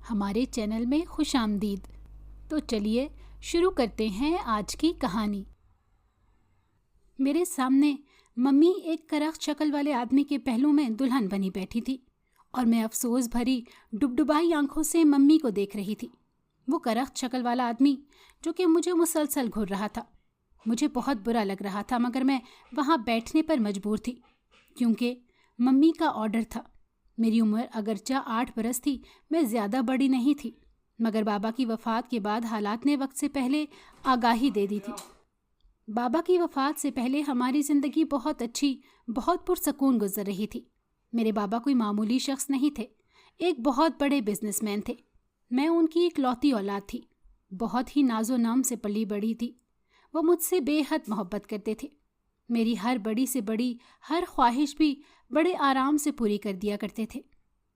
ہمارے چینل میں خوش آمدید۔ تو چلیے شروع کرتے ہیں آج کی کہانی۔ میرے سامنے ممی ایک کرخت شکل والے آدمی کے پہلو میں دلہن بنی بیٹھی تھی اور میں افسوس بھری ڈبڈبائی آنکھوں سے ممی کو دیکھ رہی تھی۔ وہ کرخت شکل والا آدمی جو کہ مجھے مسلسل گھور رہا تھا، مجھے بہت برا لگ رہا تھا، مگر میں وہاں بیٹھنے پر مجبور تھی کیونکہ ممی کا آرڈر تھا۔ میری عمر اگرچہ 8 برس تھی، میں زیادہ بڑی نہیں تھی، مگر بابا کی وفات کے بعد حالات نے وقت سے پہلے آگاہی دے دی تھی۔ بابا کی وفات سے پہلے ہماری زندگی بہت اچھی، بہت پرسکون گزر رہی تھی۔ میرے بابا کوئی معمولی شخص نہیں تھے، ایک بہت بڑے بزنس مین تھے۔ میں ان کی اکلوتی اولاد تھی، بہت ہی ناز و نام سے پلی بڑی تھی۔ وہ مجھ سے بے حد محبت کرتے تھے، میری ہر بڑی سے بڑی ہر خواہش بھی بڑے آرام سے پوری کر دیا کرتے تھے۔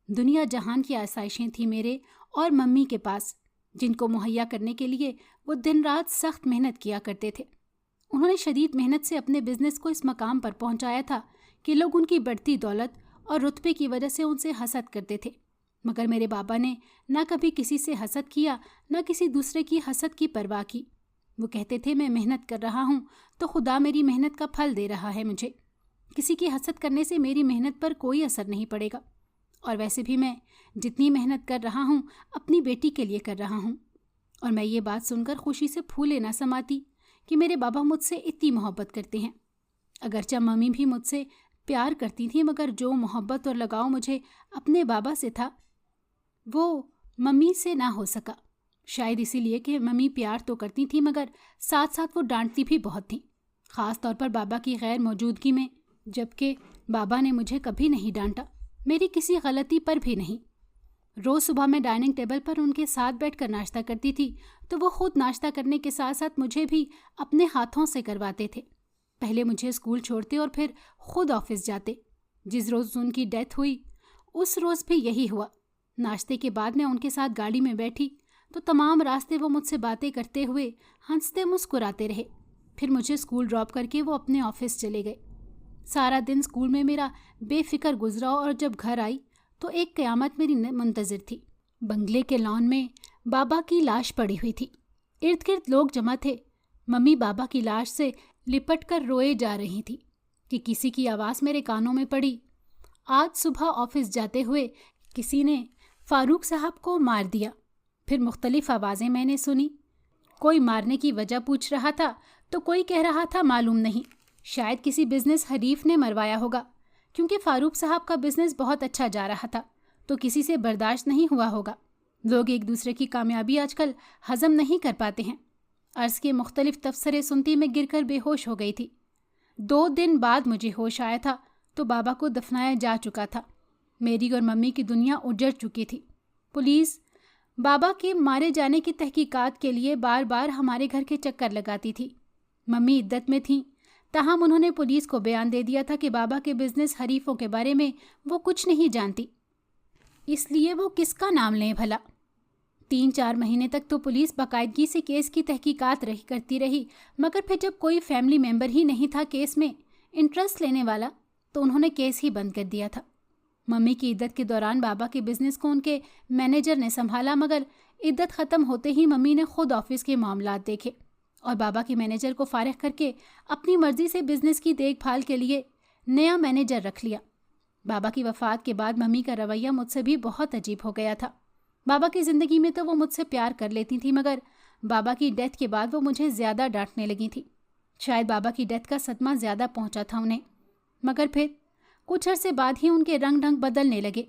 دنیا جہان کی آسائشیں تھیں میرے اور ممی کے پاس، جن کو مہیا کرنے کے لیے وہ دن رات سخت محنت کیا کرتے تھے۔ انہوں نے شدید محنت سے اپنے بزنس کو اس مقام پر پہنچایا تھا کہ لوگ ان کی بڑھتی دولت اور رتبے کی وجہ سے ان سے حسد کرتے تھے، مگر میرے بابا نے نہ کبھی کسی سے حسد کیا، نہ کسی دوسرے کی حسد کی پرواہ کی۔ وہ کہتے تھے میں محنت کر رہا ہوں تو خدا میری محنت کا پھل دے رہا ہے مجھے، کسی کی حسد کرنے سے میری محنت پر کوئی اثر نہیں پڑے گا، اور ویسے بھی میں جتنی محنت کر رہا ہوں اپنی بیٹی کے لیے کر رہا ہوں۔ اور میں یہ بات سن کر خوشی سے پھولے نہ سماتی کہ میرے بابا مجھ سے اتنی محبت کرتے ہیں۔ اگرچہ ممی بھی مجھ سے پیار کرتی تھیں، مگر جو محبت اور لگاؤ مجھے اپنے بابا سے تھا وہ ممی سے نہ ہو سکا۔ شاید اسی لیے کہ ممی پیار تو کرتی تھیں مگر ساتھ ساتھ وہ ڈانٹتی بھی بہت تھیں، خاص طور پر بابا کی غیر موجودگی میں، جبکہ بابا نے مجھے کبھی نہیں ڈانٹا، میری کسی غلطی پر بھی نہیں۔ روز صبح میں ڈائننگ ٹیبل پر ان کے ساتھ بیٹھ کر ناشتہ کرتی تھی تو وہ خود ناشتہ کرنے کے ساتھ ساتھ مجھے بھی اپنے ہاتھوں سے کرواتے تھے۔ پہلے مجھے اسکول چھوڑتے اور پھر خود آفس جاتے۔ جس روز ان کی ڈیتھ ہوئی اس روز بھی یہی ہوا۔ ناشتے کے بعد میں ان کے ساتھ گاڑی میں بیٹھی تو تمام راستے وہ مجھ سے باتیں کرتے ہوئے ہنستے مسکراتے رہے۔ پھر مجھے اسکول ڈراپ کر کے وہ اپنے آفس چلے گئے۔ سارا دن اسکول میں میرا بے فکر گزرا اور جب گھر آئی تو ایک قیامت میری منتظر تھی۔ بنگلے کے لان میں بابا کی لاش پڑی ہوئی تھی، ارد گرد لوگ جمع تھے۔ ممی بابا کی لاش سے لپٹ کر روئے جا رہی تھی کہ کسی کی آواز میرے کانوں میں پڑی، آج صبح آفس جاتے ہوئے کسی نے فاروق صاحب کو مار دیا۔ پھر مختلف آوازیں میں نے سنی، کوئی مارنے کی وجہ پوچھ رہا تھا تو کوئی کہہ رہا تھا معلوم نہیں، شاید کسی بزنس حریف نے مروایا ہوگا، کیونکہ فاروق صاحب کا بزنس بہت اچھا جا رہا تھا تو کسی سے برداشت نہیں ہوا ہوگا۔ لوگ ایک دوسرے کی کامیابی آج کل ہضم نہیں کر پاتے ہیں۔ عرض کے مختلف تبصرے سنتی میں گر کر بے ہوش ہو گئی تھی۔ 2 دن بعد مجھے ہوش آیا تھا تو بابا کو دفنایا جا چکا تھا۔ میری اور ممی کی دنیا اجڑ چکی تھی۔ پولیس بابا کے مارے جانے کی تحقیقات کے لیے بار بار ہمارے گھر کے چکر لگاتی تھی۔ ممی عدت میں تھیں، تاہم انہوں نے پولیس کو بیان دے دیا تھا کہ بابا کے بزنس حریفوں کے بارے میں وہ کچھ نہیں جانتی، اس لیے وہ کس کا نام لیں بھلا۔ 3-4 مہینے تک تو پولیس باقاعدگی سے کیس کی تحقیقات کرتی رہی، مگر پھر جب کوئی فیملی ممبر ہی نہیں تھا کیس میں انٹرسٹ لینے والا تو انہوں نے کیس ہی بند کر دیا تھا۔ ممی کی عدت کے دوران بابا کے بزنس کو ان کے مینیجر نے سنبھالا، مگر عدت ختم ہوتے ہی ممی نے خود آفس کے معاملات دیکھے اور بابا کے مینیجر کو فارغ کر کے اپنی مرضی سے بزنس کی دیکھ بھال کے لیے نیا مینیجر رکھ لیا۔ بابا کی وفات کے بعد ممی کا رویہ مجھ سے بھی بہت عجیب ہو گیا تھا۔ بابا کی زندگی میں تو وہ مجھ سے پیار کر لیتی تھی، مگر بابا کی ڈیتھ کے بعد وہ مجھے زیادہ ڈانٹنے لگی تھی۔ شاید بابا کی ڈیتھ کا صدمہ زیادہ پہنچا تھا انہیں، مگر پھر کچھ عرصے بعد ہی ان کے رنگ ڈھنگ بدلنے لگے۔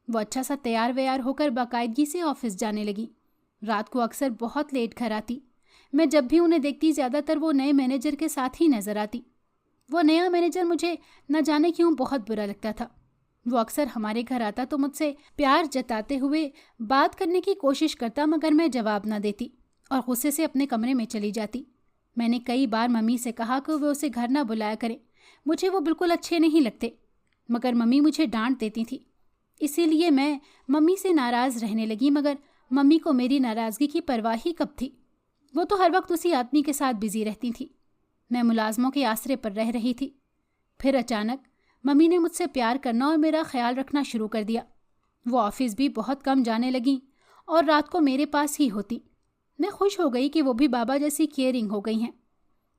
وہ اچھا سا تیار ویار ہو کر باقاعدگی سے آفس جانے لگی۔ رات کو اکثر بہت لیٹ گھر آتی۔ میں جب بھی انہیں دیکھتی زیادہ تر وہ نئے مینیجر کے ساتھ ہی نظر آتی۔ وہ نیا مینیجر مجھے نہ جانے کیوں بہت برا لگتا تھا۔ وہ اکثر ہمارے گھر آتا تو مجھ سے پیار جتاتے ہوئے بات کرنے کی کوشش کرتا، مگر میں جواب نہ دیتی اور غصے سے اپنے کمرے میں چلی جاتی۔ میں نے کئی بار ممی سے کہا کہ وہ اسے گھر نہ بلایا کرے، مجھے وہ بالکل اچھے نہیں لگتے، مگر ممی مجھے ڈانٹ دیتی تھی۔ اسی لیے میں ممی سے ناراض رہنے لگی، مگر ممی کو میری ناراضگی کی پرواہ ہی کب تھی؟ وہ تو ہر وقت اسی آدمی کے ساتھ بزی رہتی تھی۔ میں ملازموں کے آسرے پر رہ رہی تھی۔ پھر اچانک ممی نے مجھ سے پیار کرنا اور میرا خیال رکھنا شروع کر دیا۔ وہ آفس بھی بہت کم جانے لگیں اور رات کو میرے پاس ہی ہوتی۔ میں خوش ہو گئی کہ وہ بھی بابا جیسی کیئرنگ ہو گئی ہیں۔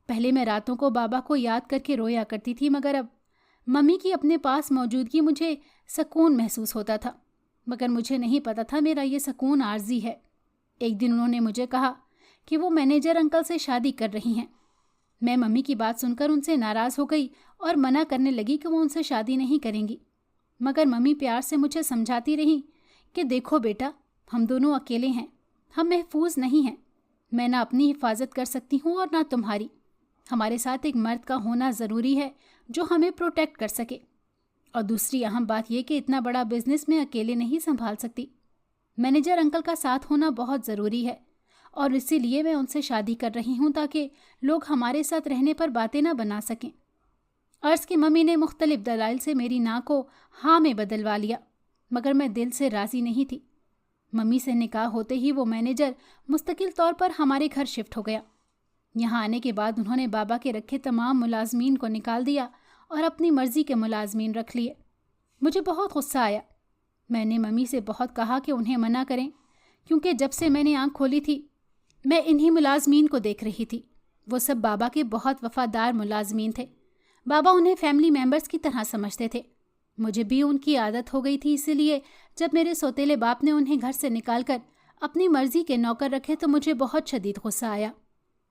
پہلے میں راتوں کو بابا کو یاد کر کے رویا کرتی تھی، مگر اب ممی کی اپنے پاس موجودگی مجھے سکون محسوس ہوتا تھا، مگر مجھے نہیں پتا تھا میرا یہ سکون عارضی ہے۔ ایک دن انہوں نے مجھے کہا کہ وہ مینیجر انکل سے شادی کر رہی ہیں۔ میں ممی کی بات سن کر ان سے ناراض ہو گئی اور منع کرنے لگی کہ وہ ان سے شادی نہیں کریں گی، مگر ممی پیار سے مجھے سمجھاتی رہیں کہ دیکھو بیٹا، ہم دونوں اکیلے ہیں، ہم محفوظ نہیں ہیں، میں نہ اپنی حفاظت کر سکتی ہوں اور نہ تمہاری، ہمارے ساتھ ایک مرد کا ہونا ضروری ہے جو ہمیں پروٹیکٹ کر سکے، اور دوسری اہم بات یہ کہ اتنا بڑا بزنس میں اکیلے نہیں سنبھال سکتی، مینیجر انکل کا ساتھ ہونا بہت ضروری ہے، اور اسی لیے میں ان سے شادی کر رہی ہوں تاکہ لوگ ہمارے ساتھ رہنے پر باتیں نہ بنا سکیں۔ عرض کی ممی نے مختلف دلائل سے میری نا کو ہاں میں بدلوا لیا، مگر میں دل سے راضی نہیں تھی۔ ممی سے نکاح ہوتے ہی وہ مینیجر مستقل طور پر ہمارے گھر شفٹ ہو گیا۔ یہاں آنے کے بعد انہوں نے بابا کے رکھے تمام ملازمین کو نکال دیا اور اپنی مرضی کے ملازمین رکھ لیے۔ مجھے بہت غصہ آیا۔ میں نے ممی سے بہت کہا کہ انہیں منع کریں، کیونکہ جب سے میں نے آنکھ کھولی تھی میں انہی ملازمین کو دیکھ رہی تھی۔ وہ سب بابا کے بہت وفادار ملازمین تھے، بابا انہیں فیملی ممبرز کی طرح سمجھتے تھے۔ مجھے بھی ان کی عادت ہو گئی تھی، اسی لیے جب میرے سوتیلے باپ نے انہیں گھر سے نکال کر اپنی مرضی کے نوکر رکھے تو مجھے بہت شدید غصہ آیا۔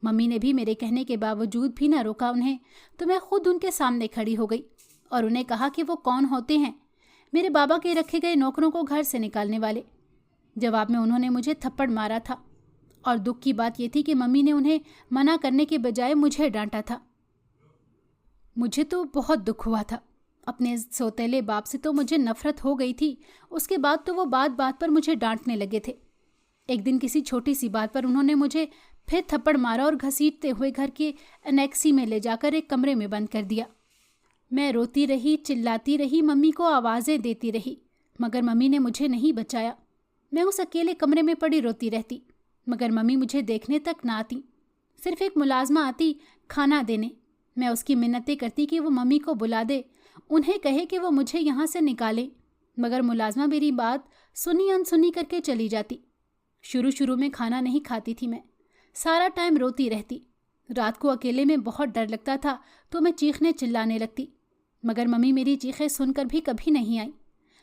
ممی نے بھی میرے کہنے کے باوجود بھی نہ روکا انہیں، تو میں خود ان کے سامنے کھڑی ہو گئی اور انہیں کہا کہ وہ کون ہوتے ہیں میرے بابا کے رکھے گئے نوکروں کو گھر سے نکالنے والے۔ جواب میں انہوں نے مجھے تھپڑ مارا تھا، اور دکھ کی بات یہ تھی کہ ممی نے انہیں منع کرنے کے بجائے مجھے ڈانٹا تھا۔ مجھے تو بہت دکھ ہوا تھا۔ اپنے سوتیلے باپ سے تو مجھے نفرت ہو گئی تھی، اس کے بعد تو وہ بات بات پر مجھے ڈانٹنے لگے تھے۔ ایک دن کسی چھوٹی سی بات پر انہوں نے مجھے پھر تھپڑ مارا اور گھسیٹتے ہوئے گھر کے انیکسی میں لے جا کر ایک کمرے میں بند کر دیا۔ میں روتی رہی، چلاتی رہی، ممی کو آوازیں دیتی رہی، مگر ممی نے مجھے نہیں بچایا۔ میں اس اکیلے کمرے میں پڑی روتی رہتی، مگر ممی مجھے دیکھنے تک نہ آتی۔ صرف ایک ملازمہ آتی کھانا دینے، میں اس کی منتیں کرتی کہ وہ ممی کو بلا دے، انہیں کہے کہ وہ مجھے یہاں سے نکالیں، مگر ملازمہ میری بات سنی انسنی کر کے چلی جاتی۔ شروع میں کھانا نہیں کھاتی تھی، میں سارا ٹائم روتی رہتی۔ رات کو اکیلے میں بہت ڈر لگتا تھا تو میں چیخنے چلانے لگتی، مگر ممی میری چیخیں سن کر بھی کبھی نہیں آئی۔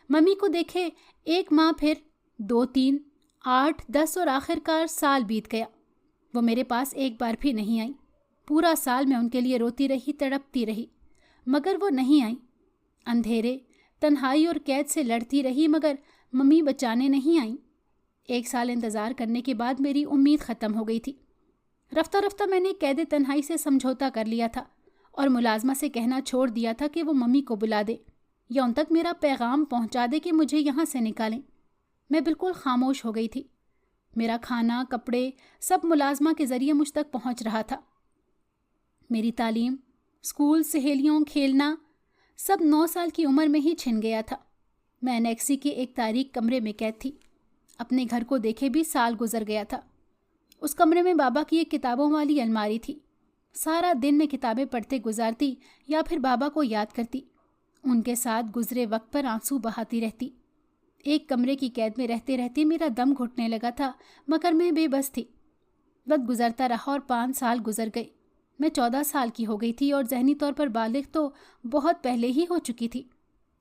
ممی کو دیکھے 1 ماہ، پھر 2، 3، 8، 10 اور آخر کار سال بیت گیا۔ وہ میرے پاس ایک بار بھی نہیں آئی۔ پورا سال میں ان کے لیے روتی رہی، تڑپتی رہی، مگر وہ نہیں آئی۔ اندھیرے، تنہائی اور قید سے لڑتی رہی، مگر ممی بچانے نہیں آئیں۔ 1 سال انتظار کرنے کے بعد میری امید ختم ہو گئی تھی۔ رفتہ رفتہ میں نے قید تنہائی سے سمجھوتا کر لیا تھا اور ملازمہ سے کہنا چھوڑ دیا تھا کہ وہ ممی کو بلا دے یا ان تک میرا پیغام پہنچا دے کہ مجھے یہاں سے نکالیں۔ میں بالکل خاموش ہو گئی تھی۔ میرا کھانا، کپڑے، سب ملازمہ کے ذریعے مجھ تک پہنچ رہا تھا۔ میری تعلیم، اسکول، سہیلیوں، کھیلنا، سب 9 سال کی عمر میں ہی چھن گیا تھا۔ میں انیکسی کے ایک تاریک کمرے میں قید تھی۔ اپنے گھر کو دیکھے بھی سال گزر گیا تھا۔ اس کمرے میں بابا کی ایک کتابوں والی الماری تھی۔ سارا دن میں کتابیں پڑھتے گزارتی یا پھر بابا کو یاد کرتی، ان کے ساتھ گزرے وقت پر آنسو بہاتی رہتی۔ ایک کمرے کی قید میں رہتے رہتے میرا دم گھٹنے لگا تھا، مگر میں بے بس تھی۔ وقت گزرتا رہا اور 5 سال گزر گئے۔ میں 14 سال کی ہو گئی تھی اور ذہنی طور پر بالغ تو بہت پہلے ہی ہو چکی تھی۔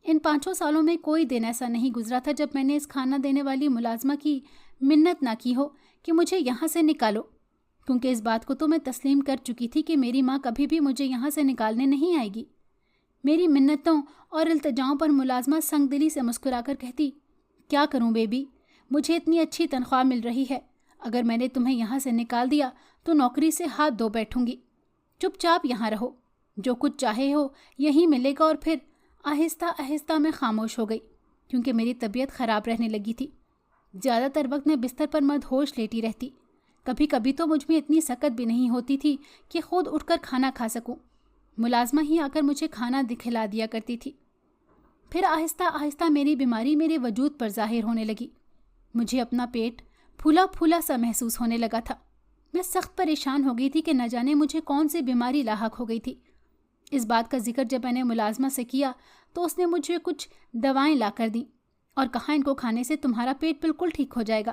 ان 5 سالوں میں کوئی دن ایسا نہیں گزرا تھا جب میں نے اس کھانا دینے والی ملازمہ کی منت نہ کی ہو کہ مجھے یہاں سے نکالو، کیونکہ اس بات کو تو میں تسلیم کر چکی تھی کہ میری ماں کبھی بھی مجھے یہاں سے نکالنے نہیں آئے گی۔ میری منتوں اور التجاؤں پر ملازمہ سنگ دلی سے مسکرا کر کہتی، کیا کروں بیبی، مجھے اتنی اچھی تنخواہ مل رہی ہے، اگر میں نے تمہیں یہاں سے نکال دیا تو نوکری سے ہاتھ دھو بیٹھوں گی، چپ چاپ یہاں رہو، جو کچھ چاہے ہو یہیں ملے گا۔ اور پھر آہستہ آہستہ میں خاموش ہو گئی، کیونکہ میری طبیعت خراب رہنے لگی تھی۔ زیادہ تر وقت میں بستر پر مدہوش لیٹی رہتی۔ کبھی کبھی تو مجھ میں اتنی سکت بھی نہیں ہوتی تھی کہ خود اٹھ کر کھانا کھا سکوں، ملازمہ ہی آ کر مجھے کھانا کھلا دیا کرتی تھی۔ پھر آہستہ آہستہ میری بیماری میرے وجود پر ظاہر ہونے لگی۔ مجھے اپنا پیٹ پھولا پھولا سا محسوس ہونے لگا تھا۔ میں سخت پریشان ہو گئی تھی کہ نہ جانے مجھے کون سی بیماری لاحق ہو گئی تھی۔ اس بات کا ذکر جب میں نے ملازمہ سے کیا تو اس نے مجھے کچھ دوائیں لا کر دیں اور کہا ان کو کھانے سے تمہارا پیٹ بالکل ٹھیک ہو جائے گا۔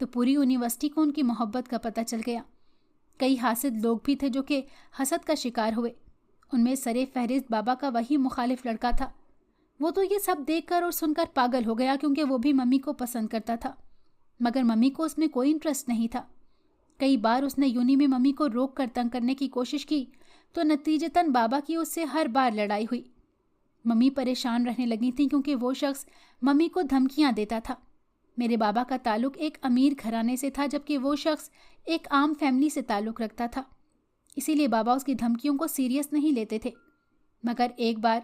تو پوری یونیورسٹی کو ان کی محبت کا پتہ چل گیا۔ کئی حاسد لوگ بھی تھے جو کہ حسد کا شکار ہوئے۔ ان میں سرِ فہرست بابا کا وہی مخالف لڑکا تھا۔ وہ تو یہ سب دیکھ کر اور سن کر پاگل ہو گیا، کیونکہ وہ بھی ممی کو پسند کرتا تھا، مگر ممی کو اس میں کوئی انٹرسٹ نہیں تھا۔ کئی بار اس نے یونی میں ممی کو روک کر تنگ کرنے کی کوشش کی تو نتیجتاً بابا کی اس سے ہر بار لڑائی ہوئی۔ ممی پریشان رہنے لگی تھیں کیونکہ وہ شخص ممی کو دھمکیاں دیتا تھا۔ میرے بابا کا تعلق ایک امیر گھرانے سے تھا، جبکہ وہ شخص ایک عام فیملی سے تعلق رکھتا تھا، اسی لیے بابا اس کی دھمکیوں کو سیریس نہیں لیتے تھے۔ مگر ایک بار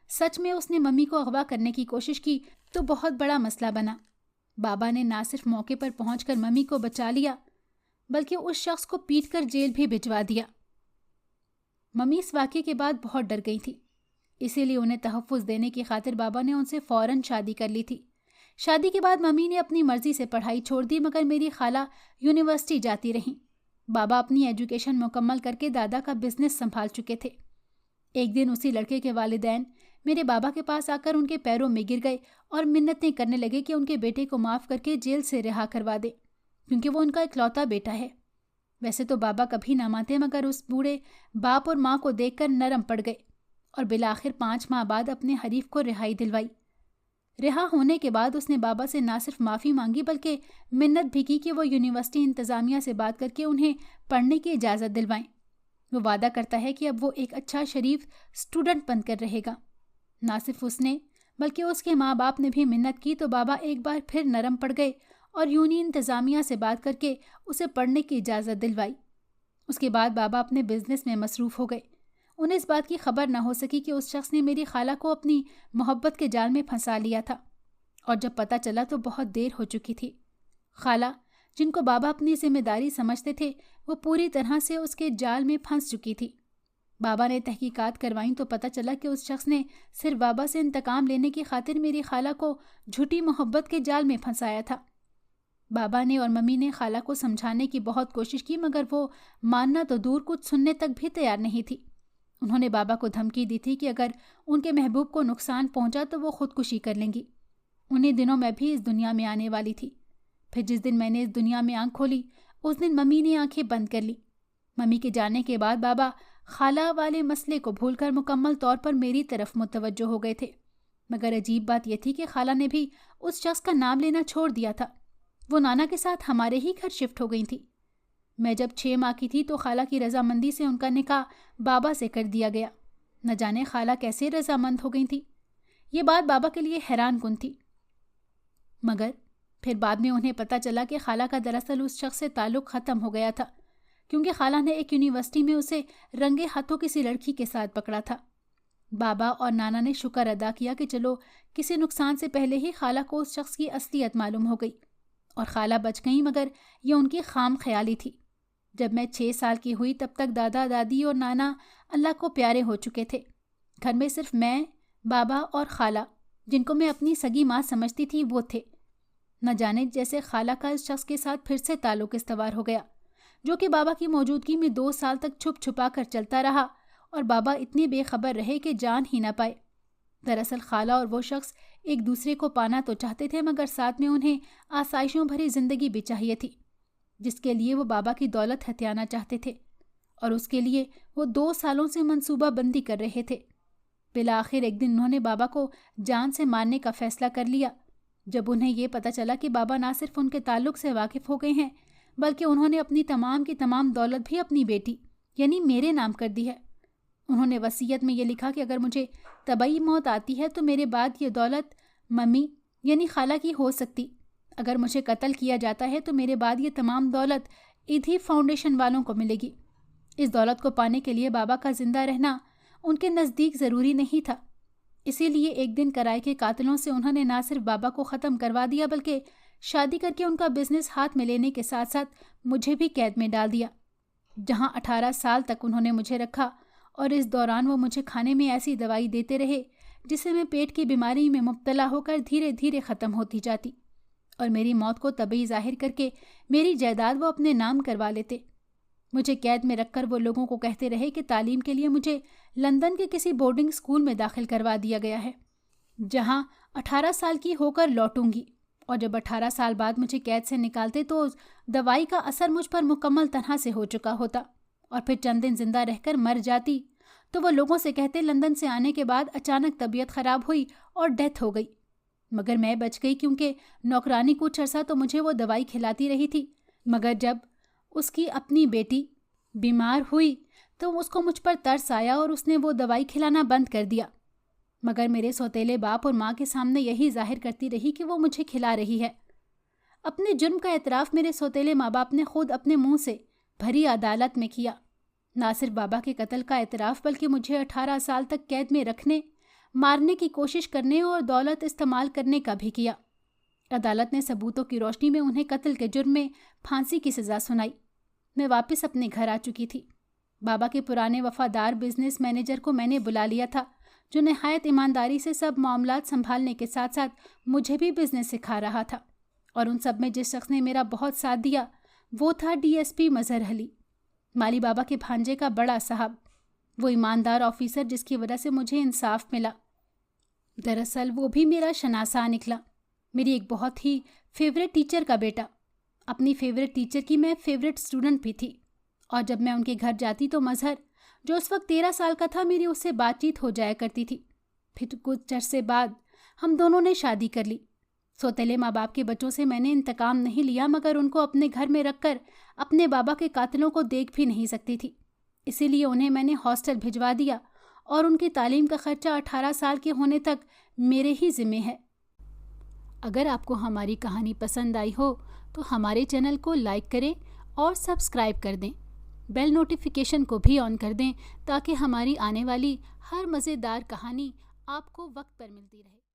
سچ میں اس نے ممی کو اغوا کرنے کی کوشش کی تو بہت بڑا مسئلہ بنا۔ بابا نے نہ صرف موقع پر پہنچ کر ممی کو بچا لیا بلکہ اس شخص کو پیٹ کر جیل بھی بھجوا دیا۔ ممی اس واقعے کے بعد بہت ڈر گئی تھی، اسی لیے انہیں تحفظ دینے کی خاطر بابا نے ان سے فوراً شادی کر لی تھی۔ شادی کے بعد ممی نے اپنی مرضی سے پڑھائی چھوڑ دی، مگر میری خالہ یونیورسٹی جاتی رہیں۔ بابا اپنی ایجوکیشن مکمل کر کے دادا کا بزنس سنبھال چکے تھے۔ ایک دن اسی لڑکے کے والدین میرے بابا کے پاس آ کر ان کے پیروں میں گر گئے اور منتیں کرنے لگے کہ ان کے بیٹے کو معاف کر کے جیل سے رہا کروا دے، کیونکہ وہ ان کا اکلوتا بیٹا ہے۔ ویسے تو بابا کبھی نہ مانتے، مگر اس بوڑھے باپ اور ماں کو دیکھ کر نرم پڑ گئے اور بالآخر 5 ماہ بعد اپنے حریف کو رہائی دلوائی۔ رہا ہونے کے بعد اس نے بابا سے نہ صرف معافی مانگی بلکہ منت بھی کی کہ وہ یونیورسٹی انتظامیہ سے بات کر کے انہیں پڑھنے کی اجازت دلوائیں۔ وہ وعدہ کرتا ہے کہ اب وہ ایک اچھا شریف اسٹوڈنٹ بن کر رہے گا۔ نہ صرف اس نے بلکہ اس کے ماں باپ نے بھی منت کی تو بابا ایک بار پھر نرم پڑ گئے اور یونی انتظامیہ سے بات کر کے اسے پڑھنے کی اجازت دلوائی۔ اس کے بعد بابا اپنے بزنس میں مصروف ہو گئے۔ انہیں اس بات کی خبر نہ ہو سکی کہ اس شخص نے میری خالہ کو اپنی محبت کے جال میں پھنسا لیا تھا، اور جب پتہ چلا تو بہت دیر ہو چکی تھی۔ خالہ، جن کو بابا اپنی ذمہ داری سمجھتے تھے، وہ پوری طرح سے اس کے جال میں پھنس چکی تھی۔ بابا نے تحقیقات کروائیں تو پتہ چلا کہ اس شخص نے صرف بابا سے انتقام لینے کی خاطر میری خالہ کو جھوٹی محبت کے جال میں پھنسایا تھا۔ بابا نے اور ممی نے خالہ کو سمجھانے کی بہت کوشش کی، مگر وہ ماننا تو دور کچھ سننے تک بھی تیار نہیں تھی۔ انہوں نے بابا کو دھمکی دی تھی کہ اگر ان کے محبوب کو نقصان پہنچا تو وہ خودکشی کر لیں گی۔ انہیں دنوں میں بھی اس دنیا میں آنے والی تھی۔ پھر جس دن میں نے اس دنیا میں آنکھ کھولی اس دن ممی نے آنکھیں بند کر لی۔ ممی کے جانے کے بعد بابا خالہ والے مسئلے کو بھول کر مکمل طور پر میری طرف متوجہ ہو گئے تھے، مگر عجیب بات یہ تھی کہ خالہ نے بھی اس شخص کا نام لینا چھوڑ دیا تھا۔ وہ نانا کے ساتھ ہمارے ہی گھر شفٹ ہو گئی تھی۔ میں جب 6 ماہ کی تھی تو خالہ کی رضامندی سے ان کا نکاح بابا سے کر دیا گیا۔ نہ جانے خالہ کیسے رضامند ہو گئی تھی۔ یہ بات بابا کے لیے حیران کن تھی، مگر پھر بعد میں انہیں پتہ چلا کہ خالہ کا دراصل اس شخص سے تعلق ختم ہو گیا تھا، کیونکہ خالہ نے ایک یونیورسٹی میں اسے رنگے ہاتھوں کسی لڑکی کے ساتھ پکڑا تھا۔ بابا اور نانا نے شکر ادا کیا کہ چلو کسی نقصان سے پہلے ہی خالہ کو اس شخص کی اصلیت معلوم ہو گئی اور خالہ بچ گئیں، مگر یہ ان کی خام خیالی تھی۔ جب میں 6 سال کی ہوئی تب تک دادا دادی اور نانا اللہ کو پیارے ہو چکے تھے۔ گھر میں صرف میں، بابا اور خالہ، جن کو میں اپنی سگی ماں سمجھتی تھی، وہ تھے۔ نہ جانے جیسے خالہ کا اس شخص کے ساتھ پھر سے تعلق استوار ہو گیا، جو کہ بابا کی موجودگی میں 2 سال تک چھپ چھپا کر چلتا رہا اور بابا اتنے بے خبر رہے کہ جان ہی نہ پائے۔ دراصل خالہ اور وہ شخص ایک دوسرے کو پانا تو چاہتے تھے، مگر ساتھ میں انہیں آسائشوں بھری زندگی بھی چاہیے تھی، جس کے لیے وہ بابا کی دولت ہتھیانا چاہتے تھے، اور اس کے لیے وہ 2 سالوں سے منصوبہ بندی کر رہے تھے۔ بالآخر ایک دن انہوں نے بابا کو جان سے مارنے کا فیصلہ کر لیا۔ جب انہیں یہ پتہ چلا کہ بابا نہ صرف ان کے تعلق سے واقف ہو گئے ہیں بلکہ انہوں نے اپنی تمام کی تمام دولت بھی اپنی بیٹی یعنی میرے نام کر دی ہے۔ انہوں نے وصیت میں یہ لکھا کہ اگر مجھے طبعی موت آتی ہے تو میرے بعد یہ دولت ممی یعنی خالہ کی ہو سکتی، اگر مجھے قتل کیا جاتا ہے تو میرے بعد یہ تمام دولت ایدھی فاؤنڈیشن والوں کو ملے گی۔ اس دولت کو پانے کے لیے بابا کا زندہ رہنا ان کے نزدیک ضروری نہیں تھا، اسی لیے ایک دن کرائے کے قاتلوں سے انہوں نے نہ صرف بابا کو ختم کروا دیا بلکہ شادی کر کے ان کا بزنس ہاتھ میں لینے کے ساتھ ساتھ مجھے بھی قید میں ڈال دیا، جہاں 18 سال تک انہوں نے مجھے رکھا، اور اس دوران وہ مجھے کھانے میں ایسی دوائی دیتے رہے جسے میں پیٹ کی بیماری میں مبتلا ہو کر دھیرے دھیرے ختم ہوتی جاتی، اور میری موت کو طبعی ظاہر کر کے میری جائیداد وہ اپنے نام کروا لیتے۔ مجھے قید میں رکھ کر وہ لوگوں کو کہتے رہے کہ تعلیم کے لیے مجھے لندن کے کسی بورڈنگ اسکول میں داخل کروا دیا گیا ہے، جہاں 18 سال کی ہو کر لوٹوں گی اور جب 18 سال بعد مجھے قید سے نکالتے تو اس دوائی کا اثر مجھ پر مکمل طرح سے ہو چکا ہوتا اور پھر چند دن زندہ رہ کر مر جاتی تو وہ لوگوں سے کہتے لندن سے آنے کے بعد اچانک طبیعت خراب ہوئی اور ڈیتھ ہو گئی، مگر میں بچ گئی کیونکہ نوکرانی کچھ عرصہ تو مجھے وہ دوائی کھلاتی رہی تھی، مگر جب اس کی اپنی بیٹی بیمار ہوئی تو اس کو مجھ پر ترس آیا اور اس نے وہ دوائی کھلانا بند کر دیا، مگر میرے سوتیلے باپ اور ماں کے سامنے یہی ظاہر کرتی رہی کہ وہ مجھے کھلا رہی ہے۔ اپنے جرم کا اعتراف میرے سوتیلے ماں باپ نے خود اپنے منہ سے بھری عدالت میں کیا، نہ صرف بابا کے قتل کا اعتراف بلکہ مجھے 18 سال تک قید میں رکھنے، مارنے کی کوشش کرنے اور دولت استعمال کرنے کا بھی کیا۔ عدالت نے ثبوتوں کی روشنی میں انہیں قتل کے جرم میں پھانسی کی سزا سنائی۔ میں واپس اپنے گھر آ چکی تھی۔ بابا کے پرانے وفادار بزنس مینیجر کو میں نے بلا لیا تھا، جو نہایت ایمانداری سے سب معاملات سنبھالنے کے ساتھ ساتھ مجھے بھی بزنس سکھا رہا تھا، اور ان سب میں جس شخص نے میرا بہت ساتھ دیا وہ تھا DSP مظہر علی، مالی بابا کے بھانجے کا بڑا صاحب، وہ ایماندار آفیسر جس کی وجہ سے مجھے انصاف ملا۔ دراصل وہ بھی میرا شناسا نکلا، میری ایک بہت ہی فیوریٹ ٹیچر کا بیٹا۔ اپنی فیوریٹ ٹیچر کی میں فیوریٹ اسٹوڈنٹ بھی تھی، اور جب میں ان کے گھر جاتی تو مظہر، جو اس وقت 13 سال کا تھا، میری اس سے بات چیت ہو جایا کرتی تھی۔ پھر کچھ عرصے بعد ہم دونوں نے شادی کر لی۔ سوتیلے ماں باپ کے بچوں سے میں نے انتقام نہیں لیا، مگر ان کو اپنے گھر میں رکھ کر اپنے بابا کے قاتلوں کو دیکھ بھی نہیں سکتی تھی، اسی لیے انہیں میں نے ہاسٹل بھجوا دیا، اور ان کی تعلیم کا خرچہ 18 سال کے ہونے تک میرے ہی ذمہ ہے۔ اگر آپ کو ہماری کہانی پسند آئی ہو تو ہمارے چینل کو لائک کریں اور سبسکرائب کر دیں، بیل نوٹیفیکیشن کو بھی آن کر دیں تاکہ ہماری آنے والی ہر مزیدار کہانی آپ کو وقت پر ملتی رہے۔